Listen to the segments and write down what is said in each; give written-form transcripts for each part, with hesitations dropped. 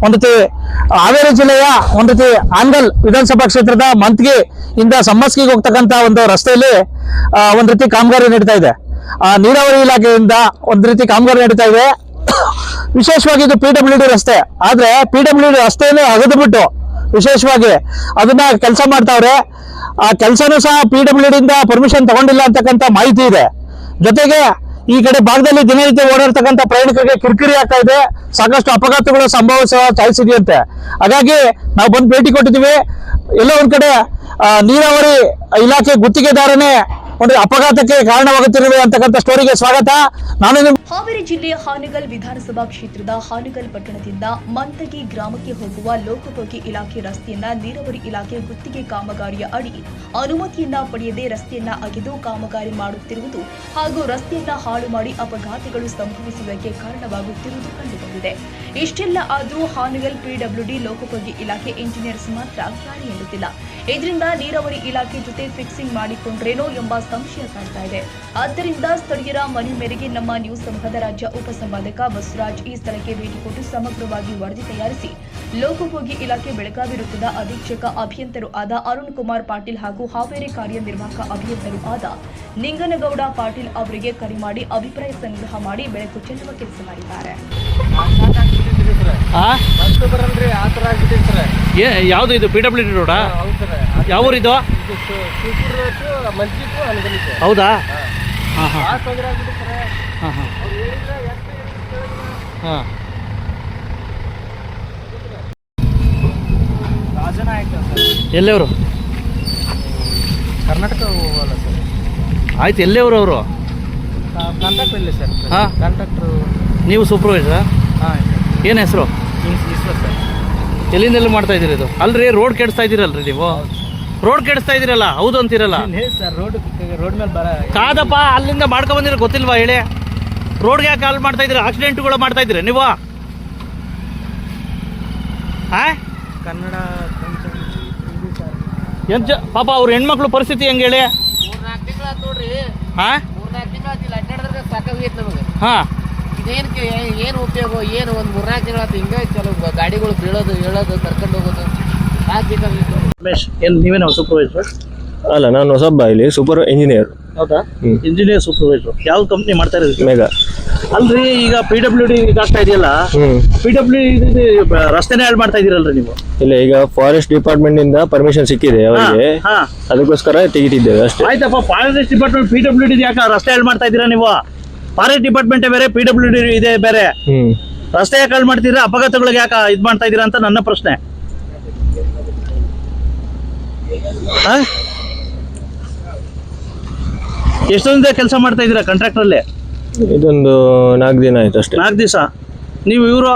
ಒಂದ್ ರೀತಿ ಹಾವೇರಿ ಜಿಲ್ಲೆಯ ಒಂದ್ ರೀತಿ ಹಾನಗಲ್ ವಿಧಾನಸಭಾ ಕ್ಷೇತ್ರದ ಮಂತ್ಗಿ ಇಂದ ಸಮ್ಮಸ್ಕಿಗೆ ಹೋಗ್ತಕ್ಕಂತ ಒಂದು ರಸ್ತೆಯಲ್ಲಿ ಒಂದ್ ರೀತಿ ಕಾಮಗಾರಿ ನಡೀತಾ ಇದೆ. ನೀರಾವರಿ ಇಲಾಖೆಯಿಂದ ಒಂದ್ ರೀತಿ ಕಾಮಗಾರಿ ನಡೀತಾ ಇದೆ. ವಿಶೇಷವಾಗಿ ಇದು PWD ರಸ್ತೆ, ಆದ್ರೆ PWD ರಸ್ತೆಯನ್ನು ಅಗೆದುಬಿಟ್ಟು ವಿಶೇಷವಾಗಿ ಅದನ್ನ ಕೆಲಸ ಮಾಡ್ತಾವ್ರೆ. ಆ ಕೆಲಸನೂ ಸಹ PWD ಇಂದ ಪರ್ಮಿಷನ್ ತಗೊಂಡಿಲ್ಲ ಅಂತಕ್ಕಂಥ ಮಾಹಿತಿ ಇದೆ. ಜೊತೆಗೆ ಈ ಕಡೆ ಭಾಗದಲ್ಲಿ ದಿನನಿತ್ಯ ಓಡಾಡ್ತಕ್ಕಂಥ ಪ್ರಯಾಣಿಕರಿಗೆ ಕಿರಿಕಿರಿ ಆಗ್ತಾ ಇದೆ, ಸಾಕಷ್ಟು ಅಪಘಾತಗಳು ಸಂಭವಿಸುವ ಚಾನ್ಸ್ ಇದೆಯಂತೆ. ಹಾಗಾಗಿ ನಾವು ಬಂದು ಭೇಟಿ ಕೊಟ್ಟಿದ್ದೀವಿ. ಎಲ್ಲೋ ಒಂದ್ ಕಡೆ ನೀರಾವರಿ ಇಲಾಖೆ ಗುತ್ತಿಗೆದಾರನೇ ಒಂದು ಅಪಘಾತಕ್ಕೆ ಕಾರಣವಾಗುತ್ತಿರುವೆ ಅಂತಕ್ಕಂಥ ಸ್ಟೋರಿಗೆ ಸ್ವಾಗತ. ನಾನು ಹಾವೇರಿ ಜಿಲ್ಲೆಯ ಹಾನಗಲ್ ವಿಧಾನಸಭಾ ಕ್ಷೇತ್ರದ ಹಾನಗಲ್ ಪಟ್ಟಣದಿಂದ ಮಂತಗಿ ಗ್ರಾಮಕ್ಕೆ ಹೋಗುವ ಲೋಕೋಪಯೋಗಿ ಇಲಾಖೆ ರಸ್ತೆಯನ್ನ ನೀರಾವರಿ ಇಲಾಖೆ ಗುತ್ತಿಗೆ ಕಾಮಗಾರಿಯ ಅಡಿ ಅನುಮತಿಯನ್ನ ಪಡೆಯದೆ ರಸ್ತೆಯನ್ನ ಅಗೆದು ಕಾಮಗಾರಿ ಮಾಡುತ್ತಿರುವುದು ಹಾಗೂ ರಸ್ತೆಯನ್ನ ಹಾಳು ಮಾಡಿ ಅಪಘಾತಗಳು ಸಂಭವಿಸುವುದಕ್ಕೆ ಕಾರಣವಾಗುತ್ತಿರುವುದು ಕಂಡುಬಂದಿದೆ. ಇಷ್ಟೆಲ್ಲ ಆದರೂ ಹಾನಗಲ್ PWD ಲೋಕೋಪಯೋಗಿ ಇಲಾಖೆ ಇಂಜಿನಿಯರ್ಸ್ ಮಾತ್ರ ಗಾಳಿ ಎನ್ನುತ್ತಿಲ್ಲ. ಇದರಿಂದ ನೀರಾವರಿ ಇಲಾಖೆ ಜೊತೆ ಫಿಕ್ಸಿಂಗ್ ಮಾಡಿಕೊಂಡ್ರೇನೋ ಎಂಬ ಸಂಶಯ ಕಾಡ್ತಾ ಇದೆ. ಆದ್ದರಿಂದ ಸ್ಥಳೀಯರ ಮನವಿ ಮೇರೆಗೆ ನಮ್ಮ ನ್ಯೂಸ್ ಸಮೂಹದ ರಾಜ್ಯ ಉಪಸಂಪಾದಕ ಬಸವರಾಜ್ ಈ ಸ್ಥಳಕ್ಕೆ ಭೇಟಿ ಕೊಟ್ಟು ಸಮಗ್ರವಾಗಿ ವರದಿ ತಯಾರಿಸಿ ಲೋಕೋಪಯೋಗಿ ಇಲಾಖೆ ಬೆಳಗಾವಿ ವೃತ್ತದ ಅಧೀಕ್ಷಕ ಅಭಿಯಂತರು ಆದ ಅರುಣ್ ಕುಮಾರ್ ಪಾಟೀಲ್ ಹಾಗೂ ಹಾವೇರಿ ಕಾರ್ಯನಿರ್ವಾಹಕ ಅಭಿಯಂತರು ಆದ ನಿಂಗನಗೌಡ ಪಾಟೀಲ್ ಅವರಿಗೆ ಕರೆ ಮಾಡಿ ಅಭಿಪ್ರಾಯ ಸಂಗ್ರಹ ಮಾಡಿ ಬೆಳಕು ಚೆಲ್ಲುವ ಕೆಲಸ ಮಾಡಿದ್ದಾರೆ. ಯಾವ್ದು ಇದು PWD ರೋಡಾ? ಯಾವ ಊರಿದು? ಹೌದಾ? ಎಲ್ಲೆವರು? ಕರ್ನಾಟಕ ಹೋಗಲ್ಲ ಸರ್. ಆಯ್ತು, ಎಲ್ಲೆವರು ಅವರು? ಕಾಂಟ್ರಾಕ್ಟ್ ಇಲ್ಲ ಸರ್. ಕಾಂಟ್ರಾಕ್ಟ್ರು. ನೀವು ಸೂಪರ್ವೈಸರಾ? ಹಾಂ. ಏನು ಹೆಸರು? ಸರ್. ಎಲ್ಲಿಂದೆಲ್ಲ ಮಾಡ್ತಾ ಇದ್ದೀರಿ ಇದು? ಅಲ್ರಿ, ರೋಡ್ ಕೆಡಿಸ್ತಾ ಇದ್ದೀರಲ್ರಿ ನೀವು. ರೋಡ್ ಕೆಡಿಸ್ತಾ ಇದ್ದೀರಲ್ಲ, ಹೌದು ಅಂತೀರಲ್ಲ ಸರ್. ರೋಡ್ ಮೇಲೆ ಬರ ಕಾದಪ್ಪ, ಅಲ್ಲಿಂದ ಮಾಡ್ಕೊ ಬಂದಿರ ಗೊತ್ತಿಲ್ವಾ ಹೇಳಿ? ರೋಡ್ಗೆ ಯಾಕೆ ಕಾಲ್ ಮಾಡ್ತಾ ಇದ್ದೀರಾ? ಆಕ್ಸಿಡೆಂಟ್ಗಳು ಮಾಡ್ತಾ ಇದ್ದೀರಾ ನೀವು? ಕನ್ನಡ ಎಂತ ಪಾಪ ಅವ್ರ ಹೆಣ್ಮಕ್ಳು ಪರಿಸ್ಥಿತಿ ಹೆಂಗೆ ಹೇಳಿ? 3-4 ತಿಂಗಳಾಯ್ತು ನೋಡ್ರಿ. 3-4 ತಿಂಗಳಾಯ್ತು ಅಡ್ಡಾಡಿದ್ರೆ ಸಾಕಾಗೈತೆ ನಮಗೆ. ಏನು ಉಪಯೋಗ? ಏನು ಒಂದು 3-4 ತಿಂಗಳಾಯ್ತು ಹಿಂಗೆ ಚಲೋ ಗಾಡಿಗಳು ಬೀಳೋದು ಹೇಳೋದು ಕರ್ಕೊಂಡು ಹೋಗೋದು ಸಾಕಾಗಿತ್ತು. ರಮೇಶ್, ಏನು ನೀವೇನು ಸೂಪರ್ವೈಸರ್? ಅಲ್ಲ, ನಾನು ಹೊಸಬ್ಬ ಇಲ್ಲಿ ಸೂಪರ್ ಇಂಜಿನಿಯರ್. ಹೌದಾ? Engineer supervisor. ಯಾವ ಕಂಪ್ನಿ ಮಾಡ್ತಾ ಇರೋದು? ಮೇಘಾ. ಅಲ್ರಿ, ಈಗ PWD ಇದಾಗ್ತಾ ಇದೆಯಲ್ಲ, PWD ರಸ್ತೆನೇ ಹಾಳು ಮಾಡ್ತಾ ಇದೀರಲ್ರಿ ನೀವು? ಇಲ್ಲ, ಈಗ ಫಾರೆಸ್ಟ್ ಡಿಪಾರ್ಟ್ಮೆಂಟ್ ಇಂದ ಪರ್ಮಿಷನ್ ಸಿಕ್ಕಿದೆ ಅವರಿಗೆ, ಅದಕ್ಕೋಸ್ಕರ ತೆಗಿತಿದ್ದೇವೆ ಅಷ್ಟೇ. ಆಯ್ತಪ್ಪ, ಫಾರೆಸ್ಟ್ ಡಿಪಾರ್ಟ್ಮೆಂಟ್ PWD ಯಾಕೆ ರಸ್ತೆ ಹಾಳು ಮಾಡ್ತಾ ಇದೀರಾ ನೀವು? ಫಾರೆಸ್ಟ್ ಡಿಪಾರ್ಟ್ಮೆಂಟ್ ಬೇರೆ, PWD ಇದೆ ಬೇರೆ. ರಸ್ತೆ ಯಾಕೆ ಹಾಳು ಮಾಡ್ತೀರಾ? ಅಪಘಾತಗಳಿಗೆ ಯಾಕೆ ಇದ್ ಮಾಡ್ತಾ ಇದೀರಾ ಅಂತ ನನ್ನ ಪ್ರಶ್ನೆ. ಎಷ್ಟೊಂದ ಕೆಲಸ ಮಾಡ್ತಾ ಇದೀರಾ ಕಾಂಟ್ರಾಕ್ಟರ್ ಅಲ್ಲಿ? ಇದೊಂದು 4 ದಿನ ಆಯ್ತು ಅಷ್ಟೇ. 4 ದಿವಸ. ನೀವು ಇವರು?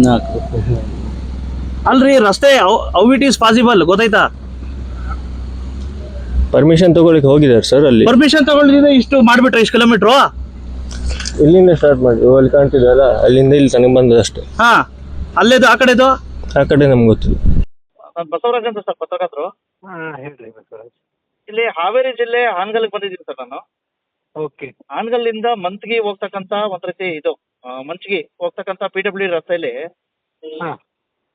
4. ಅಲ್ರಿ, ರಸ್ತೆ ಹೌ ಇಟ್ ಈಸ್ ಪಾಸಿಬಲ್ ಗೊತ್ತಾಯ್ತಾ? ಪರ್ಮಿಷನ್ ತಗೊಳ್ಳಿಕ್ಕೆ ಹೋಗಿದ್ದಾರೆ ಸರ್. ಅಲ್ಲಿ ಪರ್ಮಿಷನ್ ತಗೊಳ್ಳಿದ್ರೆ ಇಷ್ಟು ಮಾಡ್ಬಿಟ್ರೆ ಇಷ್ಟು ಕಿಲೋಮೀಟ್ರು? ಇಲ್ಲಿಂದ ಸ್ಟಾರ್ಟ್ ಮಾಡಿ, ಅಲ್ಲಿ ಕಾಣ್ತಿದಲ್ಲ, ಅಲ್ಲಿಂದ ಇಲ್ಲಿ ತನಕ ಬಂದದಷ್ಟೇ. ಅಲ್ಲೇದು ಆ ಕಡೆದು? ಆ ಕಡೆ ನಮ್ಗೆ ಗೊತ್ತಿಲ್ಲ. ಬಸವರಾಜ್ ಅಂತ ಸರ್, ಪತ್ರಕರ್ತರು. ಹೇಳ್ರಿ ಬಸವರಾಜ್. ಇಲ್ಲಿ ಹಾವೇರಿ ಜಿಲ್ಲೆ ಹಾನಗಲ್ಗೆ ಬಂದಿದ್ದೀನಿ ಸರ್ ನಾನು. ಓಕೆ. ಹಾನಗಲ್ಲಿಂದ ಮಂತ್ಗಿ ಹೋಗ್ತಕ್ಕಂತ ಒಂದ್ ರೀತಿ ಇದು ಮಂಚ್ಗಿ ಹೋಗ್ತಕ್ಕಂತ PWD ರಸ್ತೆಯಲ್ಲಿ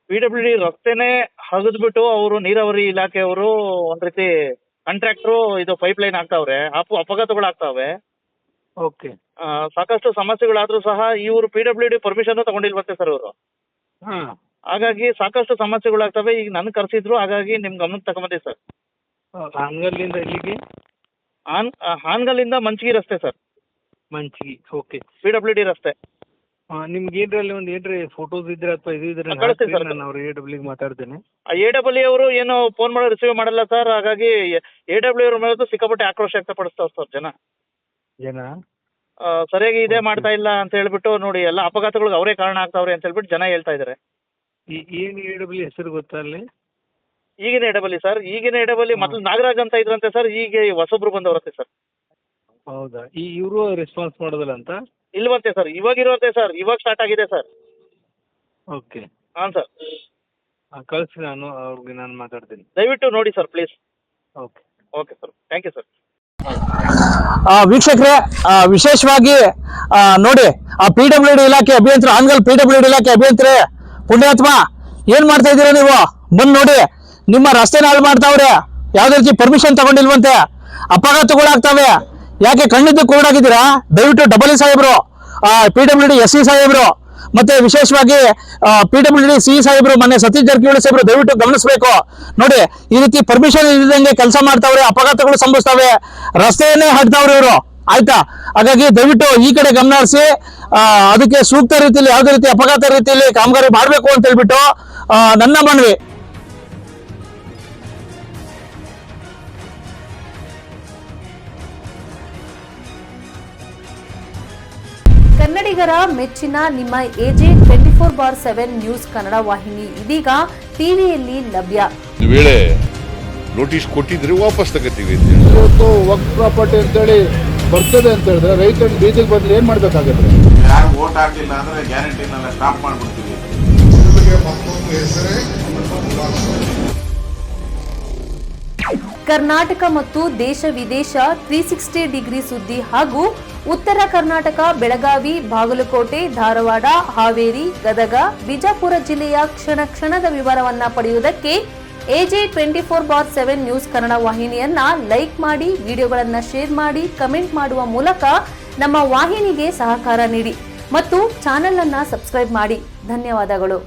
PWD ರಸ್ತೆನೆ ಹಗದ್ಬಿಟ್ಟು ಅವರು ನೀರಾವರಿ ಇಲಾಖೆಯವರು ಒಂದ್ ರೀತಿ ಕಾಂಟ್ರಾಕ್ಟ್ರು ಇದು ಪೈಪ್ ಲೈನ್ ಹಾಕ್ತಾವ್ರೆ, ಅಪಘಾತಗಳು ಆಗ್ತಾವೆ. ಓಕೆ. ಸಾಕಷ್ಟು ಸಮಸ್ಯೆಗಳಾದ್ರೂ ಸಹ ಇವರು PWD ಪರ್ಮಿಷನ್ ತಗೊಂಡಿಲ್ವಂತೆ ಸರ್ ಇವರು. ಹಾಗಾಗಿ ಸಾಕಷ್ಟು ಸಮಸ್ಯೆಗಳಾಗ್ತವೆ. ಈಗ ನನ್ ಕರ್ಸಿದ್ರು, ಹಾಗಾಗಿ ನಿಮ್ ಗಮನಕ್ಕೆ ತಗೊಂಬಂದಿ ಸರ್. ಹಾನಗಲ್ಲಿಂದ ಇಲ್ಲಿಗೆ? ಹಾನಗಲ್ಲಿಂದ ಮಂಚ್ಗಿ ರಸ್ತೆ ಸರ್. ಮಂಚ್ಗಿ. ಓಕೆ. PWD ರಸ್ತೆ. ನಿಮ್ಗೆ ಏನ್ರಲ್ಲಿ ಒಂದು ಏನ್ರಿ ಫೋಟೋಸ್ ಇದ್ರೆ ಅಥವಾ ಇದು ಇದ್ರೆ ನಾನು ಅವ್ರ AWD ಮಾತಾಡ್ತೇನೆ. AWD ಅವರು ಏನು ಫೋನ್ ಮಾಡಿ ರಿಸೀವ್ ಮಾಡಲ್ಲ ಸರ್. ಹಾಗಾಗಿ AWD ಅವ್ರ ಮೇಲೆ ಸಿಕ್ಕಾಪಟ್ಟೆ ಆಕ್ರೋಶ ವ್ಯಕ್ತಪಡಿಸ್ತಾವ್ ಸರ್ ಜನ. ಸರಿಯಾಗಿ ಇದೇ ಮಾಡ್ತಾ ಇಲ್ಲ ಅಂತ ಹೇಳ್ಬಿಟ್ಟು ನೋಡಿ, ಎಲ್ಲ ಅಪಘಾತಗಳಿಗೆ ಅವರೇ ಕಾರಣ ಆಗ್ತಾವ್ರೆ ಅಂತ ಹೇಳ್ಬಿಟ್ಟು ಜನ ಹೇಳ್ತಾ ಇದಾರೆ. ಏನು AWD ಹೆಸರು ಗೊತ್ತಾ ಅಲ್ಲಿ? ಈಗಿನ AWD ಸರ್, ಈಗಿನ AWD ಮೊದಲು ನಾಗರಾಜ್ ಅಂತ ಇದ್ರಂತೆ ಸರ್, ಈಗ ಹೊಸಬ್ರು ಬಂದವರಂತೆ ಸರ್. ಹೌದಾ? ಇವರು ರೆಸ್ಪಾನ್ಸ್ ಮಾಡೋದಿಲ್ಲ ಅಂತ? ಇಲ್ವಂತೆ ಸರ್, ಇವಾಗ ಇರುವಂತೆ ಸರ್, ಇವಾಗ ಸ್ಟಾರ್ಟ್ ಆಗಿದೆ ಸರ್. ಓಕೆ. ಹಾಂ ಸರ್, ಕಳಿಸಿ, ನಾನು ಅವ್ರಿಗೆ ನಾನು ಮಾತಾಡ್ತೀನಿ. ದಯವಿಟ್ಟು ನೋಡಿ sir please. Okay. Okay sir, thank you sir. ವೀಕ್ಷಕರೇ, ವಿಶೇಷವಾಗಿ ನೋಡಿ, PWD ಇಲಾಖೆ ಅಭಿಯಂತರ, ಹಾನಗಲ್ PWD ಇಲಾಖೆ ಅಭಿಯಂತರ ಪುಣ್ಯಾತ್ಮ ಏನ್ ಮಾಡ್ತಾ ಇದ್ದೀರಾ ನೀವು? ಬಂದ್ ನೋಡಿ, ನಿಮ್ಮ ರಸ್ತೆನ ಹಾಳು ಮಾಡ್ತಾವ್ರೆ. ಯಾವ್ದೇ ರೀತಿ ಪರ್ಮಿಷನ್ ತಗೊಂಡಿಲ್ವಂತೆ, ಅಪಘಾತಗಳಾಗ್ತವೆ. ಯಾಕೆ ಕಣ್ಣಿದ್ದು ಕೂಡಾಗಿದ್ದೀರಾ? ದಯವಿಟ್ಟು ಡಬಲ್ ಸಾಹೇಬ್ರು, PWD SC ಸಾಹೇಬ್ರು, ಮತ್ತೆ ವಿಶೇಷವಾಗಿ PWD CE ಸಾಹೇಬ್ರು, ಮೊನ್ನೆ ಸತೀಶ್ ಜಾರಕಿಹೊಳಿ ಸಾಹೇಬ್ರು ದಯವಿಟ್ಟು ಗಮನಿಸಬೇಕು. ನೋಡಿ, ಈ ರೀತಿ ಪರ್ಮಿಷನ್ ಇಲ್ಲದಂಗೆ ಕೆಲಸ ಮಾಡ್ತಾವ್ರೆ, ಅಪಘಾತಗಳು ಸಂಭವಿಸ್ತವೆ, ರಸ್ತೆಯನ್ನೇ ಹಡ್ತಾವ್ರೆ ಇವರು. ಆಯ್ತಾ? ಹಾಗಾಗಿ ದಯವಿಟ್ಟು ಈ ಕಡೆ ಗಮನ ಹರಿಸಿ, ಅದಕ್ಕೆ ಸೂಕ್ತ ರೀತಿಯಲ್ಲಿ ಯಾವುದೇ ರೀತಿ ಅಪಘಾತ ರೀತಿಯಲ್ಲಿ ಕಾಮಗಾರಿ ಮಾಡಬೇಕು ಅಂತ ಹೇಳ್ಬಿಟ್ಟು ನನ್ನ ಮನವಿ. ಕನ್ನಡಿಗರ ಮೆಚ್ಚಿನ ನಿಮ್ಮ AJ 24/7 ನ್ಯೂಸ್ ಕನ್ನಡ ವಾಹಿನಿ ಇದೀಗ ಟಿವಿಯಲ್ಲಿ ಲಭ್ಯ. ಒಂದು ವೇಳೆ ನೋಟಿಸ್ ಕೊಟ್ಟಿದ್ರೆ ವಾಪಸ್ ತಗೋತೀವಿ ಅಂತ ಹೇಳಿ. ಇವತ್ತು ವಕ್ಫ್ ಪ್ರಾಪರ್ಟಿ ಅಂತೇಳಿ ಬರ್ತದೆ ಅಂತ ಹೇಳಿದ್ರೆ ರೈತರು ಬೀದಿಗೆ ಬಂದ್ರೆ ಏನ್ ಮಾಡ್ಬೇಕಾಗತ್ತೆ? ಯಾರು ವೋಟ್ ಹಾಕಿಲ್ಲ ಅಂದ್ರೆ ಗ್ಯಾರಂಟಿನೆಲ್ಲ ಸ್ಟಾಪ್ ಮಾಡ್ಬಿಡ್ತೀವಿ. ಕರ್ನಾಟಕ ಮತ್ತು ದೇಶ ವಿದೇಶ 360 ಡಿಗ್ರಿ ಸುದ್ದಿ ಹಾಗೂ ಉತ್ತರ ಕರ್ನಾಟಕ, ಬೆಳಗಾವಿ, ಬಾಗಲಕೋಟೆ, ಧಾರವಾಡ, ಹಾವೇರಿ, ಗದಗ, ಬಿಜಾಪುರ ಜಿಲ್ಲೆಯ ಕ್ಷಣ ಕ್ಷಣದ ವಿವರವನ್ನ ಪಡೆಯುವುದಕ್ಕೆ AJ 24/7 ನ್ಯೂಸ್ ಕನ್ನಡ ವಾಹಿನಿಯನ್ನ ಲೈಕ್ ಮಾಡಿ, ವಿಡಿಯೋಗಳನ್ನ ಶೇರ್ ಮಾಡಿ, ಕಮೆಂಟ್ ಮಾಡುವ ಮೂಲಕ ನಮ್ಮ ವಾಹಿನಿಗೆ ಸಹಕಾರ ನೀಡಿ ಮತ್ತು ಚಾನೆಲ್ ಅನ್ನ ಸಬ್ಸ್ಕ್ರೈಬ್ ಮಾಡಿ. ಧನ್ಯವಾದಗಳು.